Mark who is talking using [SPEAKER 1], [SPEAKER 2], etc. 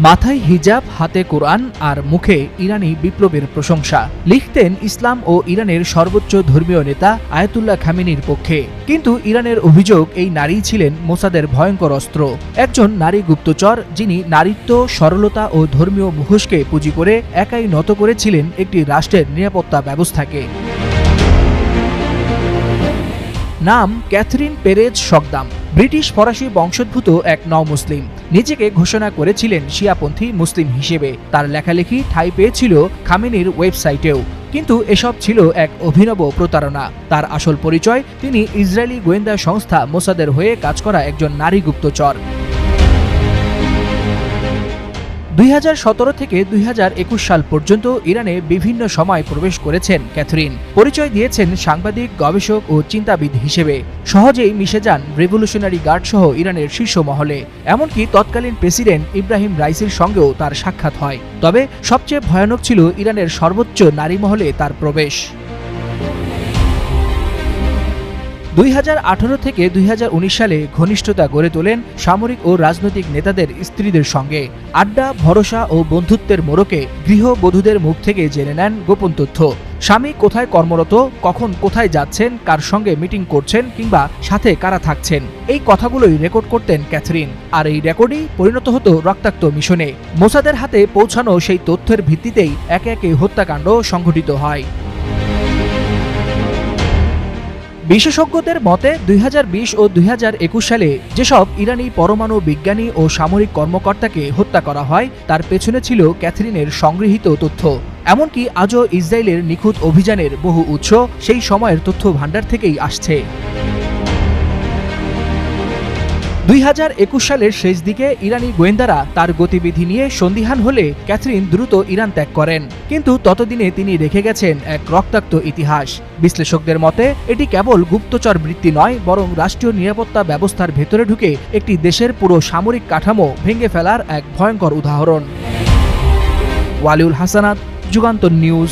[SPEAKER 1] মাথায় হিজাব, হাতে কোরআন আর মুখে ইরানি বিপ্লবের প্রশংসা। লিখতেন ইসলাম ও ইরানের সর্বোচ্চ ধর্মীয় নেতা আয়াতুল্লাহ খামেনির পক্ষে। কিন্তু ইরানের অভিযোগ, এই নারী ছিলেন মোসাদের ভয়ঙ্কর অস্ত্র, একজন নারী গুপ্তচর যিনি নারীত্ব, সরলতা ও ধর্মীয় মুখোশকে পুঁজি করে একাই নত করেছিলেন একটি রাষ্ট্রের নিরাপত্তা ব্যবস্থাকে। নাম ক্যাথরিন পেরেজ শকদাম, ব্রিটিশ ফরাসি বংশোদ্ভূত এক নও-মুসলিম। নিজেকে ঘোষণা করেছিলেন শিয়াপন্থী মুসলিম হিসেবে। তার লেখালেখি ঠাঁই পেয়েছিল খামেনির ওয়েবসাইটেও। কিন্তু এসব ছিল এক অভিনব প্রতারণা। তার আসল পরিচয়, তিনি ইসরায়েলি গোয়েন্দা সংস্থা মোসাদের হয়ে কাজ করা একজন নারী গুপ্তচর। 2017 থেকে 2021 সাল পর্যন্ত ইরানে বিভিন্ন সময় প্রবেশ করেছেন ক্যাথরিন। পরিচয় দিয়েছেন সাংবাদিক, গবেষক ও চিন্তাবিদ হিসেবে। সহজেই মিশে যান রেভলিউশনারি গার্ড সহ ইরানের শীর্ষ মহলে। এমনকি তৎকালীন প্রেসিডেন্ট ইব্রাহিম রাইসির সঙ্গেও তার সাক্ষাৎ হয়। তবে সবচেয়ে ভয়ানক ছিল ইরানের সর্বোচ্চ নারী মহলে তার প্রবেশ। 2018 থেকে 2019 সালে ঘনিষ্ঠতা গড়ে তোলেন সামরিক ও রাজনৈতিক নেতাদের স্ত্রীদের সঙ্গে। আড্ডা, ভরসা ও বন্ধুত্বের মোড়কে গৃহবধূদের মুখ থেকে জেনে নেন গোপন তথ্য। স্বামী কোথায় কর্মরত, কখন কোথায় যাচ্ছেন, কার সঙ্গে মিটিং করছেন কিংবা সাথে কারা থাকছেন, এই কথাগুলোই রেকর্ড করতেন ক্যাথরিন। আর এই রেকর্ডই পরিণত হতো রক্তাক্ত মিশনে। মোসাদের হাতে পৌঁছানো সেই তথ্যের ভিত্তিতেই একে একে হত্যাকাণ্ড সংঘটিত হয়। বিশেষজ্ঞদের মতে 2020 ও 2021 সালে যেসব ইরানি পরমাণু বিজ্ঞানী ও সামরিক কর্মকর্তাকে হত্যা করা হয়, তার পেছনে ছিল ক্যাথরিনের সংগৃহীত তথ্য। এমনকি আজও ইসরায়েলের নিখুঁত অভিযানের বহু উৎস সেই সময়ের তথ্য ভাণ্ডার থেকেই আসছে। 2021 সালের শেষ দিকে ইরানি গোয়েন্দারা তার গতিবিধি নিয়ে সন্দিহান হলে ক্যাথরিন দ্রুত ইরান ত্যাগ করেন। কিন্তু ততদিনে তিনি রেখে গেছেন এক রক্তাক্ত ইতিহাস। বিশ্লেষকদের মতে এটি কেবল গুপ্তচর বৃত্তি নয়, বরং রাষ্ট্রীয় নিরাপত্তা ব্যবস্থার ভেতরে ঢুকে একটি দেশের পুরো সামরিক কাঠামো ভেঙে ফেলার এক ভয়ঙ্কর উদাহরণ। ওয়ালিউল হাসানাত, যুগান্তর নিউজ।